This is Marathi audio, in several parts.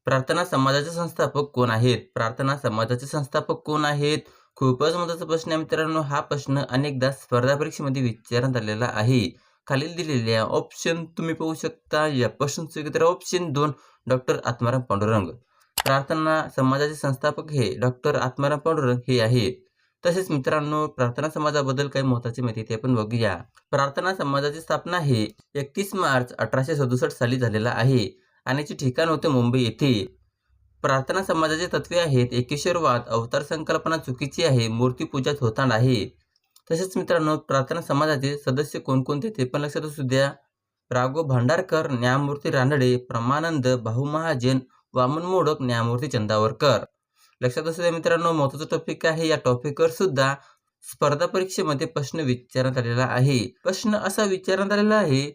प्रार्थना समाजाचे संस्थापक कोण आहेत? प्रार्थना समाजाचे संस्थापक कोण आहेत? खूपच महत्त्वाचा प्रश्न आहे मित्रांनो. हा प्रश्न अनेकदा स्पर्धा परीक्षेमध्ये विचारण्यात आलेला आहे. खालील दिलेल्या ऑप्शन तुम्ही पाहू शकता. या प्रश्नाचे उत्तर ऑप्शन 2 डॉक्टर आत्माराम पांडुरंग. प्रार्थना समाजाचे संस्थापक हे डॉक्टर आत्माराम पांडुरंग हे आहेत. तसेच मित्रांनो, प्रार्थना समाजाबद्दल काही महत्त्वाची माहिती ते आपण बघूया. प्रार्थना समाजाची स्थापना हे 31 मार्च 1867 साली झालेला आहे आणि याचे ठिकाण होते मुंबई येथे. प्रार्थना समाजाची तत्वे आहेत: एकेश्वरवाद, अवतार संकल्पना चुकीची आहे, मूर्तीपूजा थोतांड आहे. तसेच मित्रांनो, प्रार्थना समाजाचे सदस्य कोणकोणते ते पण लक्षात असू द्या. राघव भांडारकर, न्यायमूर्ती रानडे, प्रमानंद, भाऊ महाजन, वामन मोडक, न्यायमूर्ती चंदावरकर. लक्षात असू द्या मित्रांनो, महत्त्वाचा टॉपिक आहे. या टॉपिकवर सुद्धा स्पर्धा परीक्षेमध्ये प्रश्न विचारण्यात आलेला आहे. प्रश्न असा विचारण्यात आलेला आहे,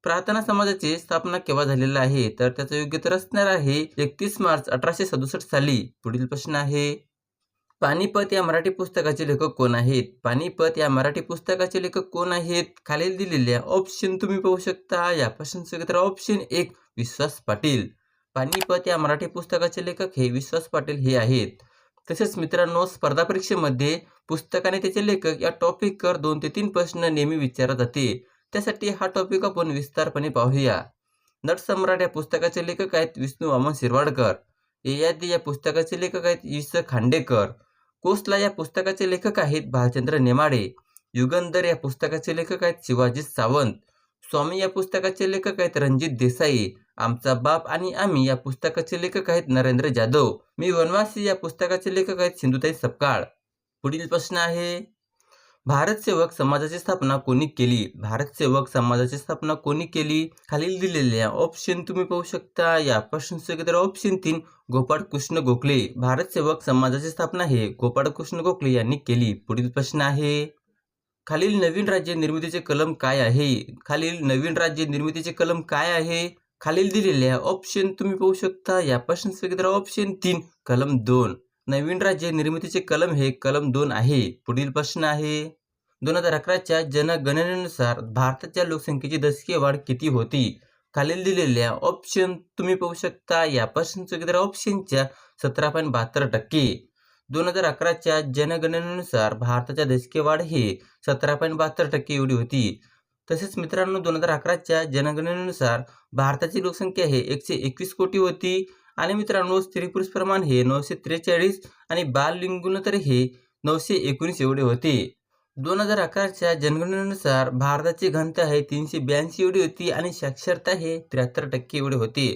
प्रार्थना समाजाची स्थापना केव्हा झालेला आहे? तर त्याचं योग्य उत्तर असणार आहे 31 मार्च 1867 साली. पुढील प्रश्न आहे, पानिपत या मराठी पुस्तकाचे लेखक कोण आहेत? पानिपत या मराठी पुस्तकाचे लेखक कोण आहेत? खालील दिलेल्या ऑप्शन तुम्ही पाहू शकता. या प्रश्नाचे उत्तर ऑप्शन 1 विश्वास पाटील. पानिपत या मराठी पुस्तकाचे लेखक हे विश्वास पाटील हे आहेत. तसेच मित्रांनो, स्पर्धा परीक्षेमध्ये पुस्तक आणि त्याचे लेखक या टॉपिकवर 2 ते 3 प्रश्न नेहमी विचारले जाते. त्यासाठी हा टॉपिक आपण विस्तारपणे पाहूया. नटसम्राट या पुस्तकाचे लेखक आहेत विष्णू वामन शिरवाडकर. ययाती या पुस्तकाचे लेखक आहेत इ.स. खांडेकर. कोसला या पुस्तकाचे लेखक आहेत भालचंद्र नेमाडे. युगंधर या पुस्तकाचे लेखक आहेत शिवाजी सावंत. स्वामी या पुस्तकाचे लेखक आहेत रणजित देसाई. आमचा बाप आणि आम्ही या पुस्तकाचे लेखक आहेत नरेंद्र जाधव. मी वनवासी या पुस्तकाचे लेखक आहेत सिंधुताई सपकाळ. पुढील प्रश्न आहे, भारत सेवक समाजाची स्थापना कोणी केली? भारत सेवक समाजाची स्थापना कोणी केली? खालील दिलेल्या ऑप्शन तुम्ही पाहू शकता. या प्रश्नाचे उत्तर ऑप्शन 3 गोपाळ कृष्ण गोखले. भारत सेवक समाजाची स्थापना हे गोपाळ कृष्ण गोखले यांनी केली. पुढील प्रश्न आहे, खालील नवीन राज्य निर्मितीचे कलम काय आहे? खालील नवीन राज्य निर्मितीचे कलम काय आहे? खालील दिलेल्या ऑप्शन तुम्ही पाहू शकता. या प्रश्नाचे उत्तर ऑप्शन 3 कलम 2. नवीन राज्य निर्मितीचे कलम हे कलम 2 आहे. पुढील प्रश्न आहे, 2011च्या जनगणनेनुसार भारताच्या लोकसंख्येची दशकीय वाढ किती होती? खालील दिलेल्या ऑप्शन तुम्ही पाहू शकता. या प्रश्नाचे उत्तर ऑप्शनच्या 17.72%. 2011च्या जनगणनेनुसार भारताच्या दशकीय वाढ ही 17.72% एवढी होती. तसेच मित्रांनो, 2011च्या जनगणनेनुसार भारताची लोकसंख्या हे 121 कोटी होती आणि मित्रांनो, स्त्री पुरुष प्रमाण हे 943 आणि बाललिंग गुणोत्तर हे 919 एवढे होते. 2011च्या जनगणनेनुसार भारताची घनता हे 382 एवढी होती आणि साक्षरता हे 73% एवढे होते.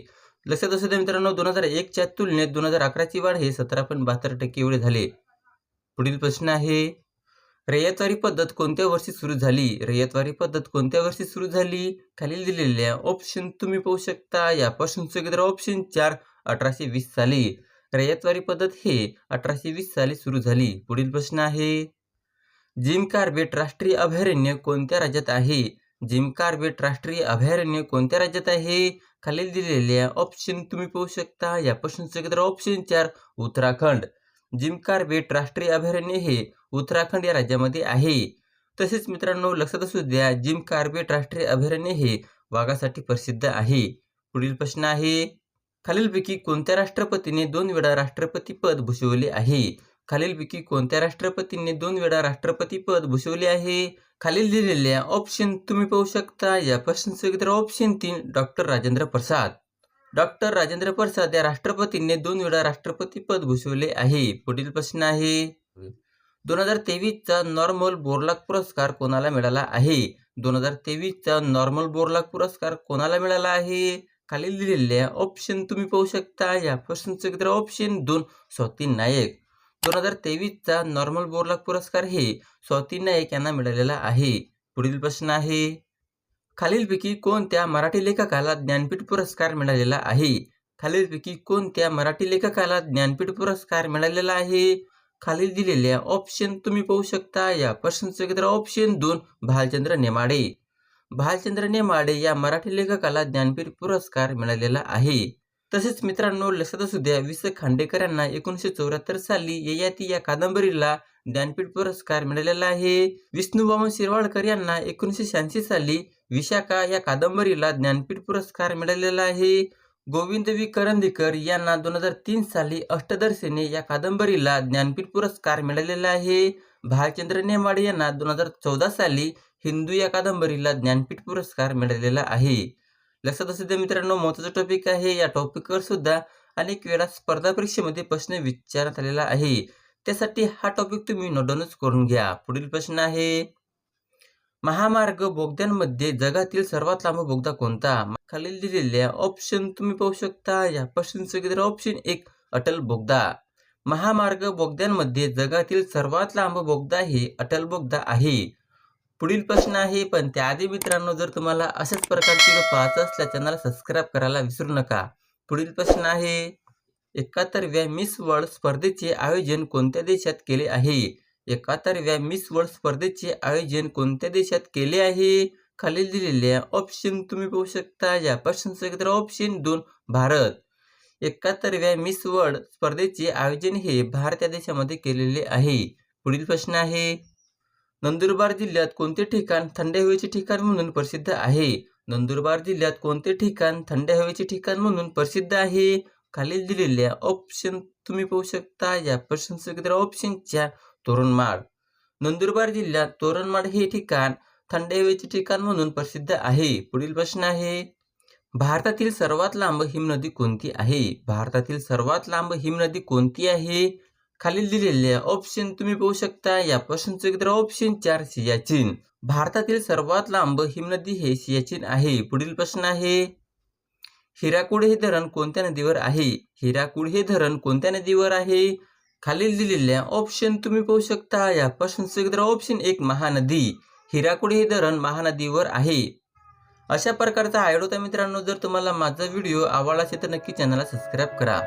लक्षात असू द्या मित्रांनो, 2001च्या तुलनेत 2011ची वाढ हे 17.72% एवढे झाले. पुढील प्रश्न आहे, रयतवारी पद्धत कोणत्या वर्षी सुरू झाली? रयतवारी पद्धत कोणत्या वर्षी सुरू झाली? खालील दिलेल्या ऑप्शन तुम्ही पाहू शकता. या प्रश्नाचे उत्तर ऑप्शन 4 1820 साली. रयतवारी पद्धत हे 1820 साली सुरू झाली. पुढील प्रश्न आहे, जिम कॉर्बेट राष्ट्रीय अभयारण्य कोणत्या राज्यात आहे? जिम कॉर्बेट राष्ट्रीय अभयारण्य कोणत्या राज्यात आहे? खालील दिलेल्या ऑप्शन तुम्ही पाहू शकता. या प्रश्नाचे उत्तर ऑप्शन 4 उत्तराखंड. जिम कॉर्बेट राष्ट्रीय अभयारण्य हे उत्तराखंड या राज्यामध्ये आहे. तसेच मित्रांनो, लक्षात असू द्या, जिम कॉर्बेट राष्ट्रीय अभयारण्य हे वाघासाठी प्रसिद्ध आहे. पुढील प्रश्न आहे, खालीलपैकी कोणत्या राष्ट्रपतीने 2 वेळा राष्ट्रपती पद भूषवले आहे? खालीलपैकी कोणत्या राष्ट्रपतींनी 2 वेळा राष्ट्रपती पद भूषवले आहे? खालील दिलेल्या ऑप्शन तुम्ही पाहू शकता. या प्रश्नाचे उत्तर option 3 doctor Rajendra Prasad. Doctor Rajendra Prasad या राष्ट्रपतींनी 2 वेळा राष्ट्रपती पद भूषवले आहे. पुढील प्रश्न आहे, 2023चा नॉर्मन बोरलॉग पुरस्कार कोणाला मिळाला आहे? 2023चा नॉर्मन बोरलॉग पुरस्कार कोणाला मिळाला आहे? खालील दिलेल्या ऑप्शन तुम्ही पाहू शकता. या प्रश्नाचे उत्तर ऑप्शन 2 स्वाती नायक. 2023चा नॉर्मन बोरलॉग पुरस्कार हे स्वाती नायक यांना मिळालेला आहे. पुढील प्रश्न आहे, खालीलपैकी कोणत्या मराठी लेखकाला ज्ञानपीठ पुरस्कार मिळालेला आहे? खालीलपैकी कोणत्या मराठी लेखकाला ज्ञानपीठ पुरस्कार मिळालेला आहे? खालील दिलेल्या ऑप्शन तुम्ही पाहू शकता. या प्रश्नाचे उत्तर ऑप्शन 2 भालचंद्र नेमाडे. भालचंद्र नेमाडे या मराठी लेखकाला ज्ञानपीठ पुरस्कार मिळालेला आहे. तसेच मित्रांनो, लक्षात असू द्या, वि.स. खांडेकर यांना 1974 साली ययाती या कादंबरीला ज्ञानपीठ पुरस्कार मिळालेला आहे. विष्णू वामन शिरवाडकर यांना 1986 साली विशाखा या कादंबरीला ज्ञानपीठ पुरस्कार मिळालेला आहे. गोविंद वी करंदीकर यांना 2003 साली अष्टदर्शने या कादंबरीला ज्ञानपीठ पुरस्कार मिळालेला आहे. भालचंद्र नेमाडे यांना 2014 साली हिंदू या कादंबरीला ज्ञानपीठ पुरस्कार मिळालेला आहे. लक्षात असू द्या मित्रांनो, महत्त्वाचा टॉपिक आहे. या टॉपिकवर सुद्धा अनेक वेळा स्पर्धा परीक्षेमध्ये प्रश्न विचारण्यात आलेला आहे. त्यासाठी हा टॉपिक तुम्ही नोट डाऊनच करून घ्या. पुढील प्रश्न आहे, महामार्ग बोगद्यांमध्ये जगातील सर्वात लांब बोगदा कोणता? खालील दिलेल्या ऑप्शन तुम्ही पाहू शकता. या प्रश्नाचं उत्तर ऑप्शन 1 अटल बोगदा. महामार्ग बोगद्यांमध्ये जगातील सर्वात लांब बोगदा हे अटल बोगदा आहे. पुढील प्रश्न आहे, पण त्याआधी मित्रांनो, जर तुम्हाला अशाच प्रकारची व्हिडिओ पाहायचं असल्यास चॅनलला सबस्क्राईब करायला विसरू नका. पुढील प्रश्न आहे, 71व्या मिस वर्ल्ड स्पर्धेचे आयोजन कोणत्या देशात केले आहे? 71व्या मिस वर्ल्ड स्पर्धेचे आयोजन कोणत्या देशात केले आहे? खालील दिलेल्या ऑप्शन तुम्ही पाहू शकता. या प्रश्नाचं उत्तर ऑप्शन 2 भारत. 71व्या मिस वर्ल्ड स्पर्धेचे आयोजन हे भारत या देशामध्ये केलेले आहे. पुढील प्रश्न आहे, नंदुरबार जिल्ह्यात कोणते ठिकाण थंड हवेचे ठिकाण म्हणून प्रसिद्ध आहे? नंदुरबार जिल्ह्यात कोणते ठिकाण थंड हवेचे ठिकाण म्हणून प्रसिद्ध आहे? खालील दिलेल्या ऑप्शन तुम्ही पाहू शकता. या प्रश्नाचं उत्तर ऑप्शन 4 तोरणमाळ. नंदुरबार जिल्ह्यात तोरणमाळ हे ठिकाण थंड हवेचे ठिकाण म्हणून प्रसिद्ध आहे. पुढील प्रश्न आहे, भारतातील सर्वात लांब हिमनदी कोणती आहे? भारतातील सर्वात लांब हिमनदी कोणती आहे? खालील दिलेल्या ऑप्शन तुम्ही पाहू शकता. या प्रश्नाचं उत्तर ऑप्शन 4 सियाचीन. भारतातील सर्वात लांब हिमनदी हे सियाचीन आहे. पुढील प्रश्न आहे, हिराकूड हे धरण कोणत्या नदीवर आहे? हिराकूड हे धरण कोणत्या नदीवर आहे? खालील दिलेल्या ऑप्शन तुम्ही पाहू शकता. या प्रश्नाचं उत्तर ऑप्शन 1 महानदी. हिराकूड हे धरण महानदीवर आहे. अशा प्रकारचा हा व्हिडिओ होता मित्रांनो. जर तुम्हाला माझा व्हिडिओ आवडला असेल तर नक्की चॅनलला सबस्क्राईब करा.